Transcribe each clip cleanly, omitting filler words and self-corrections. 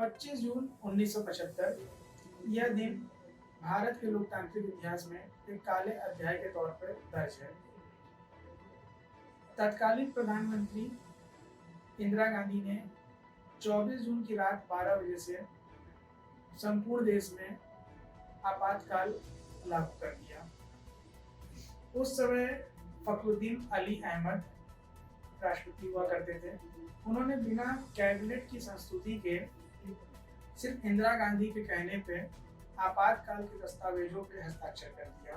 25 जून 1975 यह दिन भारत के लोकतांत्रिक इतिहास में एक काले अध्याय के तौर पर दर्ज है। तत्कालीन प्रधानमंत्री इंदिरा गांधी ने 24 जून की रात 12 बजे से संपूर्ण देश में आपातकाल लागू कर दिया। उस समय फखरुद्दीन अली अहमद राष्ट्रपति हुआ करते थे। उन्होंने बिना कैबिनेट की संस्तुति के सिर्फ इंदिरा गांधी के कहने पे आपातकाल के दस्तावेजों पे हस्ताक्षर कर दिया।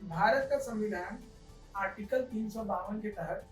भारत का संविधान आर्टिकल 352 के तहत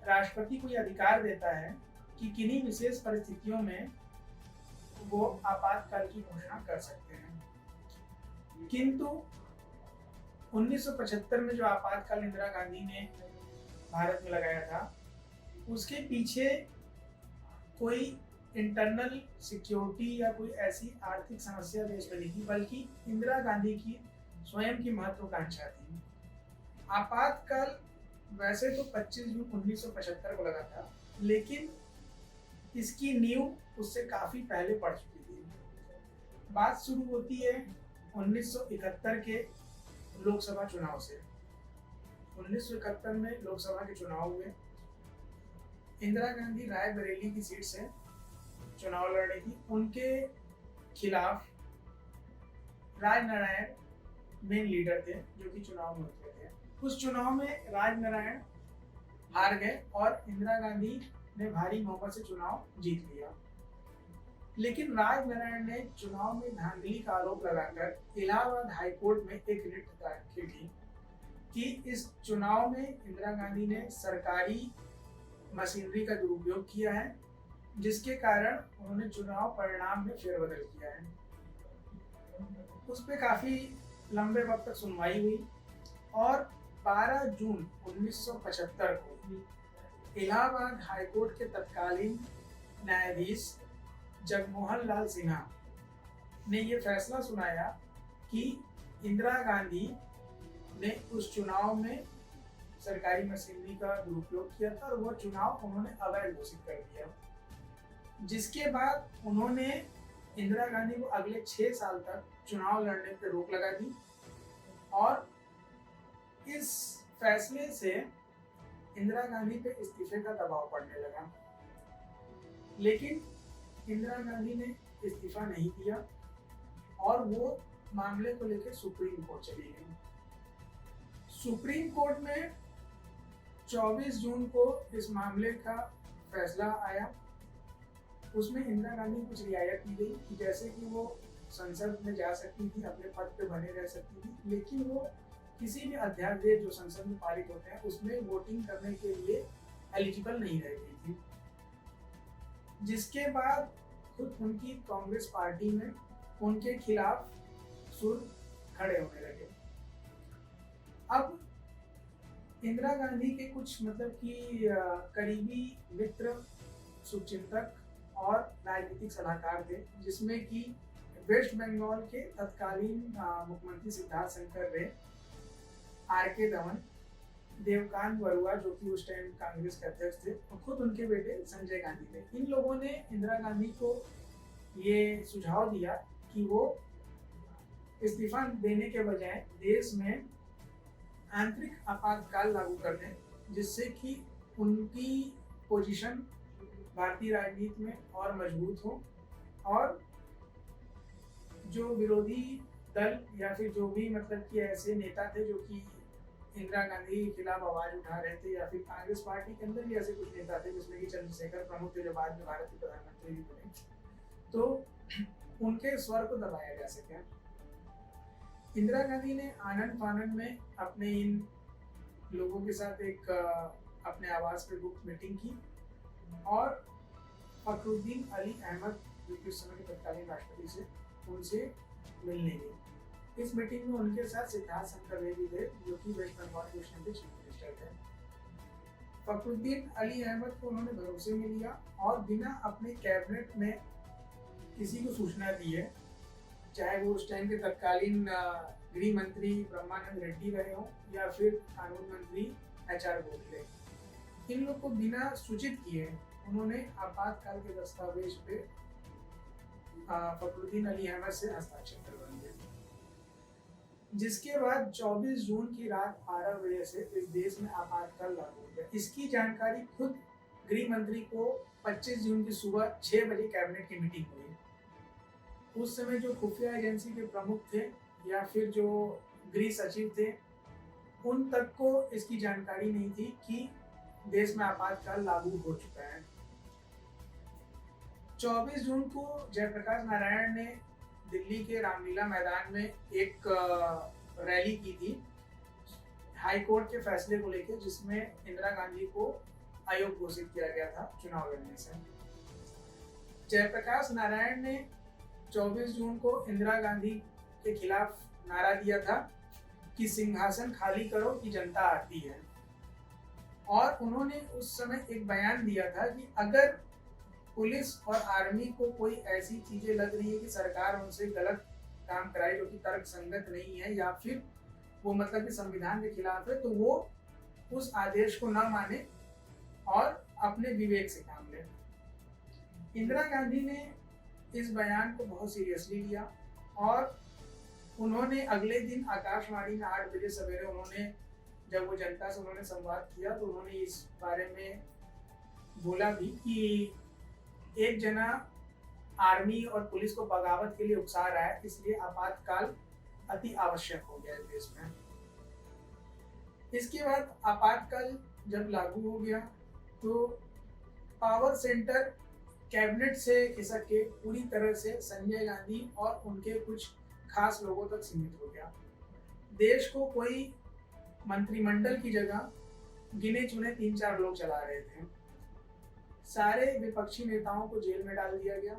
राष्ट्रपति को यह अधिकार देता है कि किन्हीं विशेष परिस्थितियों में वो आपातकाल की घोषणा कर सकते हैं। किंतु 1975 में जो आपातकाल इंदिरा गांधी ने भारत में लगाया था, उसके पीछे कोई इंटरनल सिक्योरिटी या कोई ऐसी आर्थिक समस्या देश में नहीं थी, बल्कि इंदिरा गांधी की स्वयं की महत्वाकांक्षा थी। आपातकाल वैसे तो 25 जून 1975 को लगा था, लेकिन इसकी नींव उससे काफी पहले पड़ चुकी थी। बात शुरू होती है 1971 के लोकसभा चुनाव से। 1971 में लोकसभा के चुनाव हुए। इंदिरा गांधी रायबरेली की सीट से चुनाव लड़ रही थी। उनके खिलाफ राजनारायण मेन लीडर थे, जो कि चुनाव में उतरे थे। उस चुनाव में राजनारायण हार गए और इंदिरा गांधी ने भारी बहुमत से चुनाव जीत लिया। लेकिन राजनारायण ने चुनाव में धांधली का आरोप लगाकर इलाहाबाद हाईकोर्ट में एक रिट दाखिल की कि इस चुनाव में इंदिरा गांधी ने सरकारी मशीनरी का दुरुपयोग किया है, जिसके कारण उन्होंने चुनाव परिणाम में फेरबदल किया है। उस पर काफी लंबे वक्त तक सुनवाई हुई और 12 जून 1975 को इलाहाबाद हाईकोर्ट के तत्कालीन न्यायाधीश जगमोहन लाल सिन्हा ने यह फैसला सुनाया कि इंदिरा गांधी ने उस चुनाव में सरकारी मशीनरी का दुरुपयोग किया था और वह चुनाव उन्होंने अवैध घोषित कर दिया। जिसके बाद उन्होंने इंदिरा गांधी को अगले 6 साल तक चुनाव लड़ने पर रोक लगा दी और इस फैसले से इंदिरा गांधी पे इस्तीफे का दबाव पड़ने लगा। लेकिन इंदिरा गांधी ने इस्तीफा नहीं दिया और वो मामले को लेकर सुप्रीम कोर्ट चली गई। सुप्रीम कोर्ट में 24 जून को इस मामले का फैसला आया। उसमें इंदिरा गांधी कुछ रियायत की गई कि जैसे कि वो संसद में जा सकती थी, अपने पद पे बने रह सकती थी, लेकिन वो किसी भी अध्यादेश जो संसद में पारित होते हैं उसमें वोटिंग करने के लिए एलिजिबल नहीं रह गई थी। जिसके बाद खुद उनकी कांग्रेस पार्टी में उनके खिलाफ सुर खड़े होने लगे। अब इंदिरा गांधी के कुछ मतलब कि करीबी मित्र, शुभचिंतक और राजनीतिक सलाहकार थे, जिसमें कि वेस्ट बंगाल के तत्कालीन मुख्यमंत्री सिद्धार्थ शंकर रे, आर.के. दमन, देवकांत बरुआ जो कि उस टाइम कांग्रेस के अध्यक्ष थे, और खुद उनके बेटे संजय गांधी थे। इन लोगों ने इंदिरा गांधी को ये सुझाव दिया कि वो इस्तीफा देने के बजाय देश में आंतरिक आपातकाल लागू कर दें, जिससे कि उनकी पोजीशन भारतीय राजनीति में और मजबूत हो और जो विरोधी दल या फिर जो भी मतलब कि ऐसे नेता थे जो कि इंदिरा गांधी के खिलाफ आवाज उठा रहे थे, या फिर कांग्रेस पार्टी के अंदर भी ऐसे कुछ नेता थे जिसमें कि चंद्रशेखर प्रमुख थे जो बाद में भारत के प्रधानमंत्री भी बने, तो उनके स्वर को दबाया जा सके। इंदिरा गांधी ने आनंद फानंद में अपने इन लोगों के साथ एक अपने आवास पे गुप्त मीटिंग की और फखरुद्दीन अली अहमद जो कि उस समय के तत्कालीन राष्ट्रपति से उनसे मिलने गई। इस मीटिंग में उनके साथ सिद्धार्थ शंकर रे भी थे, जो कि वेस्ट बंगाल के उस टाइम के चीफ मिनिस्टर थे। फखरुद्दीन अली अहमद को उन्होंने भरोसे में लिया और बिना अपने कैबिनेट में किसी को सूचना दिए, चाहे वो उस टाइम के तत्कालीन गृह मंत्री ब्रह्मानंद रेड्डी रहे हों या फिर कानून मंत्री एच.आर. गोखले, इन लोग को बिना सूचित किए उन्होंने आपातकाल के दस्तावेज पे फखरुद्दीन अली अहमद से हस्ताक्षर करवा दिए। जिसके बाद 24 जून की रात 12 बजे से इस देश में आपातकाल लागू हो गया। इसकी जानकारी खुद गृह मंत्री को 25 जून की सुबह 6 बजे कैबिनेट की मीटिंग हुई। उस समय जो खुफिया एजेंसी के प्रमुख थे या फिर जो गृह सचिव थे, उन तक को इसकी जानकारी नहीं थी कि देश में आपातकाल लागू हो चुका है। 24 जून को जयप्रकाश नारायण ने दिल्ली के रामलीला मैदान में एक रैली की थी हाई कोर्ट के फैसले को लेकर, जिसमें इंदिरा गांधी को अयोग्य घोषित किया गया था चुनाव लड़ने से। जयप्रकाश नारायण ने 24 जून को इंदिरा गांधी के खिलाफ नारा दिया था कि सिंहासन खाली करो कि जनता आती है। और उन्होंने उस समय एक बयान दिया था कि अगर पुलिस और आर्मी को कोई ऐसी चीजें लग रही है कि सरकार उनसे गलत काम कराए जो कि तर्क संगत नहीं है या फिर वो मतलब कि संविधान के खिलाफ है, तो वो उस आदेश को न माने और अपने विवेक से काम ले। इंदिरा गांधी ने इस बयान को बहुत सीरियसली लिया और उन्होंने अगले दिन आकाशवाणी में 8 बजे सवेरे उन्होंने जब वो जनता से उन्होंने संवाद किया तो उन्होंने इस बारे में बोला भी कि एक जना आर्मी और पुलिस को बगावत के लिए उकसा रहा है, इसलिए आपातकाल अति आवश्यक हो गया है देश में। इसके बाद आपातकाल जब लागू हो गया तो पावर सेंटर कैबिनेट से खिसक के पूरी तरह से संजय गांधी और उनके कुछ खास लोगों तक सीमित हो गया। देश को कोई मंत्रिमंडल की जगह गिने चुने 3-4 लोग चला रहे थे। सारे विपक्षी नेताओं को जेल में डाल दिया गया।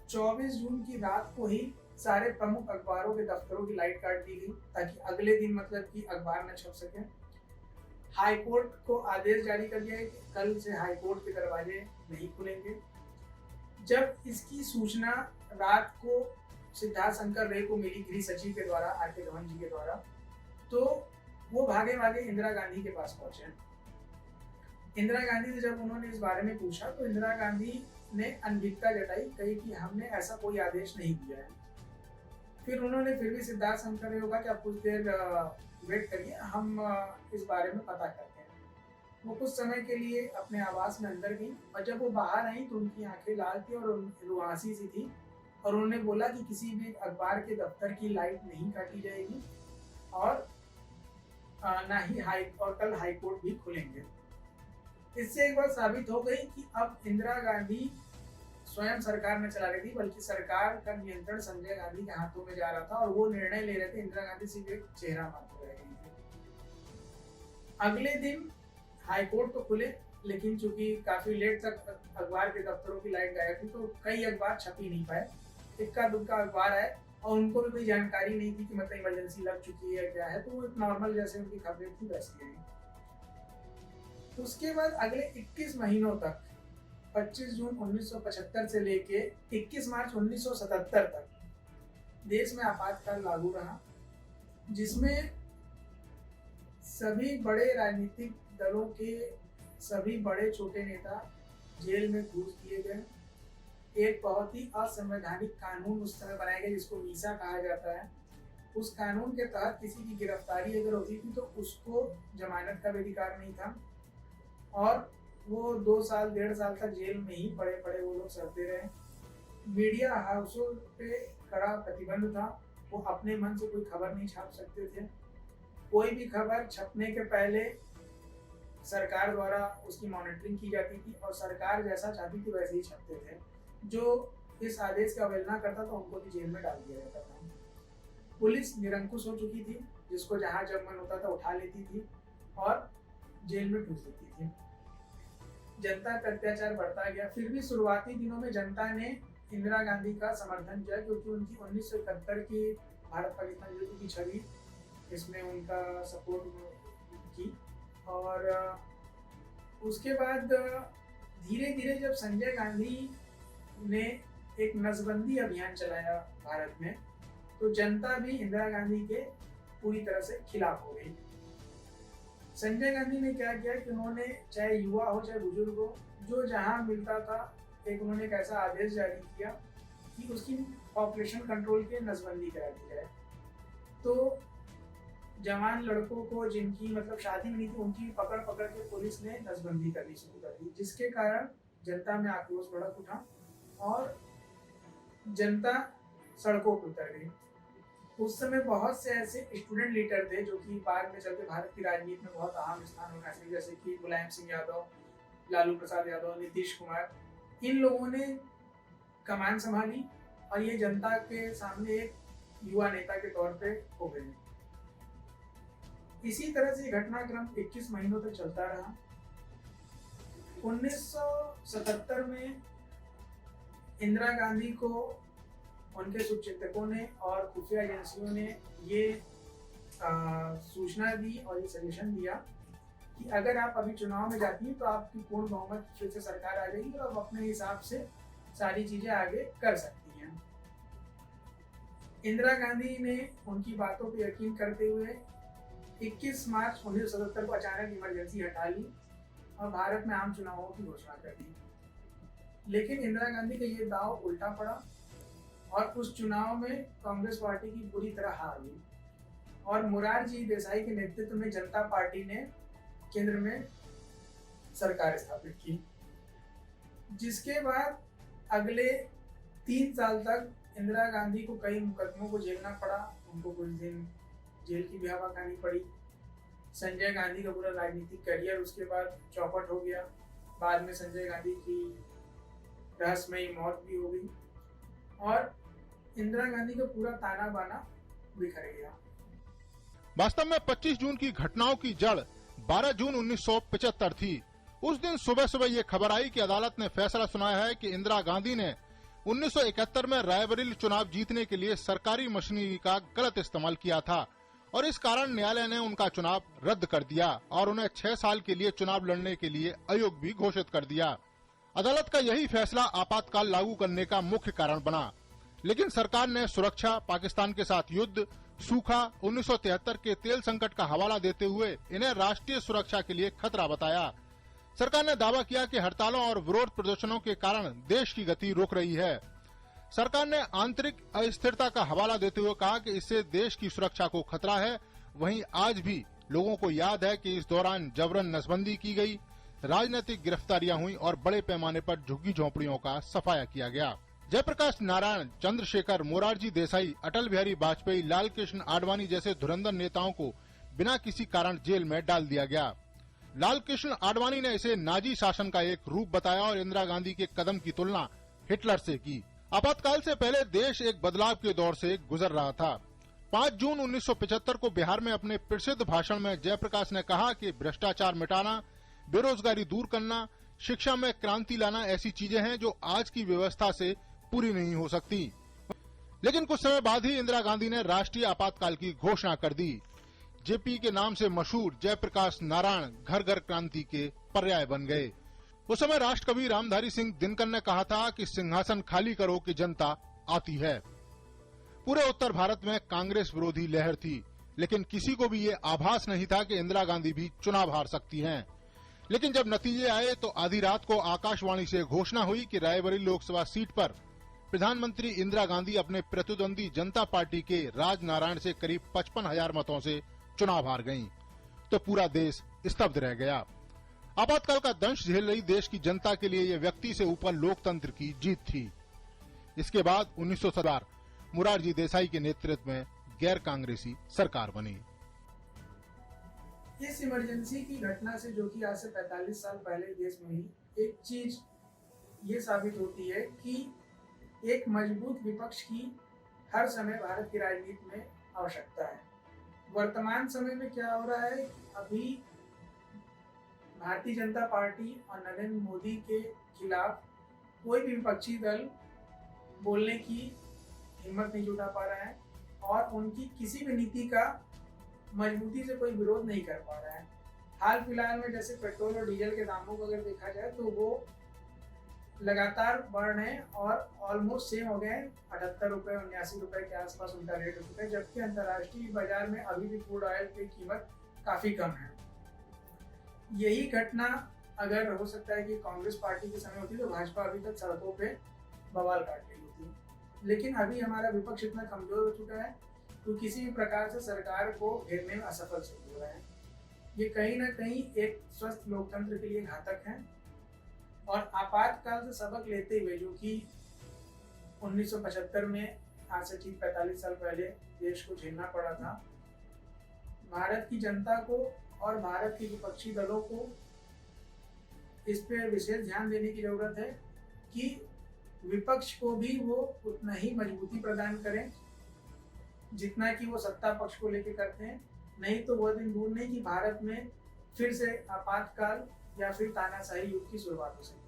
24 जून की रात को ही सारे प्रमुख अखबारों के दफ्तरों की लाइट काट दी गई ताकि अगले दिन मतलब कि अखबार न छप सके। हाई कोर्ट को आदेश जारी कर दिया कि कल से हाई कोर्ट के दरवाजे नहीं खुलेंगे। जब इसकी सूचना रात को सिद्धार्थ शंकर रे को मिली गृह सचिव के द्वारा, आर.के. गहन जी के द्वारा, तो वो भागे भागे इंदिरा गांधी के पास पहुंचे। इंदिरा गांधी से जब उन्होंने इस बारे में पूछा तो इंदिरा गांधी ने अनभिज्ञता जताई, कही कि हमने ऐसा कोई आदेश नहीं दिया है। फिर उन्होंने फिर भी सिद्धार्थ शंकर रे होगा कि आप कुछ देर वेट करिए, हम इस बारे में पता करते हैं। वो कुछ समय के लिए अपने आवास में अंदर गई और जब वो बाहर आई तो उनकी आंखें लाल थी और रुआसी सी थी और उन्होंने बोला कि किसी भी अखबार के दफ्तर की लाइट नहीं काटी जाएगी और ना ही कल हाई कोर्ट भी खुलेंगे। इससे एक बात साबित हो गई कि अब इंदिरा गांधी स्वयं सरकार में चला रही थी, बल्कि सरकार का नियंत्रण संजय गांधी के हाथों में जा रहा था और वो निर्णय ले रहे थे। इंदिरा गांधी सिर्फ एक चेहरा मात्र रह गई थी। अगले दिन हाई कोर्ट तो खुले, लेकिन चूंकि काफी लेट तक अखबार के दफ्तरों की लाइट गायब थी तो कई अखबार छप ही नहीं पाए। इक्का दुक्का अखबार है और उनको भी कोई जानकारी नहीं थी कि मतलब इमरजेंसी लग चुकी है क्या है, तो वो एक नॉर्मल जैसे उनकी खबरें थी वैसी रही। उसके बाद अगले 21 महीनों तक 25 जून 1975 से लेके 21 मार्च 1977 तक देश में आपातकाल लागू रहा, जिसमें सभी बड़े राजनीतिक दलों के सभी बड़े छोटे नेता जेल में घूस दिए गए। एक बहुत ही असंवैधानिक कानून उस समय बनाया गया जिसको मीसा कहा जाता है। उस कानून के तहत किसी की गिरफ्तारी अगर होती थी तो उसको जमानत का भी अधिकार नहीं था और वो 2 साल 1.5 साल तक जेल में ही पड़े पड़े वो लोग सहते रहे। मीडिया हाउसों पे कड़ा प्रतिबंध था, वो अपने मन से कोई खबर नहीं छाप सकते थे। कोई भी खबर छपने के पहले सरकार द्वारा उसकी मॉनिटरिंग की जाती थी और सरकार जैसा चाहती थी वैसे ही छपते थे। जो इस आदेश की अवहेलना करता था उनको भी जेल में डाल दिया जाता था। पुलिस निरंकुश हो चुकी थी, जिसको जहां जब मन होता था उठा लेती थी और जेल में ठूस देती थी। जनता पर अत्याचार बढ़ता गया। फिर भी शुरुआती दिनों में जनता ने इंदिरा गांधी का समर्थन किया क्योंकि उनकी 1971 की भारत पाकिस्तान युद्ध की छवि इसमें उनका सपोर्ट की। और उसके बाद धीरे धीरे जब संजय गांधी ने एक नसबंदी अभियान चलाया भारत में, तो जनता भी इंदिरा गांधी के पूरी तरह से खिलाफ हो गई। संजय गांधी ने क्या किया कि उन्होंने चाहे युवा हो चाहे बुजुर्ग हो, जो जहां मिलता था एक उन्होंने एक ऐसा आदेश जारी किया कि उसकी पॉपुलेशन कंट्रोल के नसबंदी करा दी जाए। तो जवान लड़कों को जिनकी मतलब शादी नहीं थी उनकी पकड़ पकड़ के पुलिस ने नसबंदी करनी शुरू कर दी, जिसके कारण जनता में आक्रोश भड़क उठा और जनता सड़कों पर उतर गई। उस समय बहुत से ऐसे स्टूडेंट लीडर थे जो कि बाद में चलते भारत की राजनीति में बहुत अहम स्थान होना चाहिए, जैसे कि मुलायम सिंह यादव, लालू प्रसाद यादव, नीतीश कुमार। इन लोगों ने कमान संभाली और ये जनता के सामने एक युवा नेता के तौर पे हो गए। इसी तरह से घटनाक्रम 21 महीनों तक चलता रहा। 1977 में इंदिरा गांधी को उनके शुभचिंतकों ने और खुफिया एजेंसियों ने ये सूचना दी और ये सजेशन दिया कि अगर आप अभी चुनाव में जाती हैं तो आपकी पूर्ण बहुमत फिर से सरकार आ जाएगी और आप अपने हिसाब से सारी चीजें आगे कर सकती हैं। इंदिरा गांधी ने उनकी बातों पर यकीन करते हुए 21 मार्च 1977 को अचानक इमरजेंसी हटा ली और भारत में आम चुनावों की घोषणा कर दी। लेकिन इंदिरा गांधी का ये दाव उल्टा पड़ा और उस चुनाव में कांग्रेस पार्टी की बुरी तरह हार हुई और मोरारजी देसाई के नेतृत्व में जनता पार्टी ने केंद्र में सरकार स्थापित की, जिसके बाद अगले 3 साल तक इंदिरा गांधी को कई मुकदमों को झेलना पड़ा। उनको कुछ दिन जेल की भी हवा खानी पड़ी। संजय गांधी का पूरा राजनीतिक करियर उसके बाद चौपट हो गया। बाद में संजय गांधी की रहस्यमयी मौत भी हो गई और इंदिरा गांधी का पूरा ताना बाना बिखर गया। वास्तव में 25 जून की घटनाओं की जड़ 12 जून 1975 थी। उस दिन सुबह सुबह ये खबर आई कि अदालत ने फैसला सुनाया है कि इंदिरा गांधी ने 1971 में रायबरेली चुनाव जीतने के लिए सरकारी मशीनरी का गलत इस्तेमाल किया था और इस कारण न्यायालय ने उनका चुनाव रद्द कर दिया और उन्हें 6 साल के लिए चुनाव लड़ने के लिए अयोग्य भी घोषित कर दिया। अदालत का यही फैसला आपातकाल लागू करने का मुख्य कारण बना, लेकिन सरकार ने सुरक्षा, पाकिस्तान के साथ युद्ध, सूखा, 1973 के तेल संकट का हवाला देते हुए इन्हें राष्ट्रीय सुरक्षा के लिए खतरा बताया। सरकार ने दावा किया कि हड़तालों और विरोध प्रदर्शनों के कारण देश की गति रुक रही है। सरकार ने आंतरिक अस्थिरता का हवाला देते हुए कहा कि इससे देश की सुरक्षा को खतरा है। वहीं आज भी लोगों को याद है कि इस दौरान जबरन नसबंदी की गई, राजनीतिक गिरफ्तारियां हुई और बड़े पैमाने पर झुग्गी झोंपड़ियों का सफाया किया गया। जयप्रकाश नारायण, चंद्रशेखर, मोरारजी देसाई, अटल बिहारी वाजपेयी, लाल कृष्ण आडवाणी जैसे धुरंधर नेताओं को बिना किसी कारण जेल में डाल दिया गया। लाल कृष्ण आडवाणी ने इसे नाजी शासन का एक रूप बताया और इंदिरा गांधी के कदम की तुलना हिटलर से की। आपातकाल से पहले देश एक बदलाव के दौर से गुजर रहा था। 5 जून 1975 को बिहार में अपने प्रसिद्ध भाषण में जयप्रकाश ने कहा कि भ्रष्टाचार मिटाना, बेरोजगारी दूर करना, शिक्षा में क्रांति लाना ऐसी चीजें हैं जो आज की व्यवस्था से पूरी नहीं हो सकती। लेकिन कुछ समय बाद ही इंदिरा गांधी ने राष्ट्रीय आपातकाल की घोषणा कर दी। जेपी के नाम से मशहूर जयप्रकाश नारायण घर घर क्रांति के पर्याय बन गए। उस समय राष्ट्र कवि रामधारी सिंह दिनकर ने कहा था कि सिंहासन खाली करो कि जनता आती है। पूरे उत्तर भारत में कांग्रेस विरोधी लहर थी, लेकिन किसी को भी ये आभास नहीं था कि इंदिरा गांधी भी चुनाव हार सकती हैं। लेकिन जब नतीजे आए तो आधी रात को आकाशवाणी से घोषणा हुई कि रायबरेली लोकसभा सीट पर प्रधानमंत्री इंदिरा गांधी अपने प्रतिद्वंदी जनता पार्टी के राजनारायण से करीब 55,000 मतों से चुनाव हार गयीं, तो पूरा देश स्तब्ध रह गया। आपातकाल का दंश झेल रही देश की जनता के लिए यह व्यक्ति से ऊपर लोकतंत्र की जीत थी। इसके बाद 1970 मोरारजी देसाई के नेतृत्व में गैर कांग्रेसी सरकार बनी। इस इमरजेंसी की घटना से, जो कि आज से 45 साल पहले देश में हुई, एक चीज ये साबित होती है कि एक मजबूत विपक्ष की हर समय भारत की राजनीति में आवश्यकता है। वर्तमान समय में क्या हो रहा है, अभी भारतीय जनता पार्टी और नरेंद्र मोदी के खिलाफ कोई भी विपक्षी दल बोलने की हिम्मत नहीं जुटा पा रहा है और उनकी किसी भी नीति का मजबूती से कोई विरोध नहीं कर पा रहा है। हाल फिलहाल में जैसे पेट्रोल और डीजल के दामों को अगर देखा जाए तो वो लगातार बढ़ रहे हैं और ऑलमोस्ट सेम हो गए, 78 रुपये 79 रुपये के आसपास उनका रेट हो चुका है, जबकि अंतर्राष्ट्रीय बाजार में अभी भी क्रूड ऑयल की कीमत काफी कम है। यही घटना अगर हो सकता है कि कांग्रेस पार्टी के समय होती तो भाजपा अभी तक सड़कों पे बवाल काट रही होती। लेकिन अभी हमारा विपक्ष इतना कमजोर हो चुका है तो किसी भी प्रकार से सरकार को घेरने में असफल सिद्ध हो रहे हैं। ये कहीं ना कहीं एक स्वस्थ लोकतंत्र के लिए घातक है और आपातकाल से सबक लेते हुए, जो कि 1975 में आज से ठीक 45 साल पहले देश को झेलना पड़ा था, भारत की जनता को और भारत के विपक्षी दलों को इस पे विशेष ध्यान देने की जरूरत है कि विपक्ष को भी वो उतना ही मजबूती प्रदान करें जितना कि वो सत्ता पक्ष को लेकर करते हैं। नहीं तो वह दिन दूर नहीं कि भारत में फिर से आपातकाल या फिर तानाशाही युग की शुरुआत हो सकती है।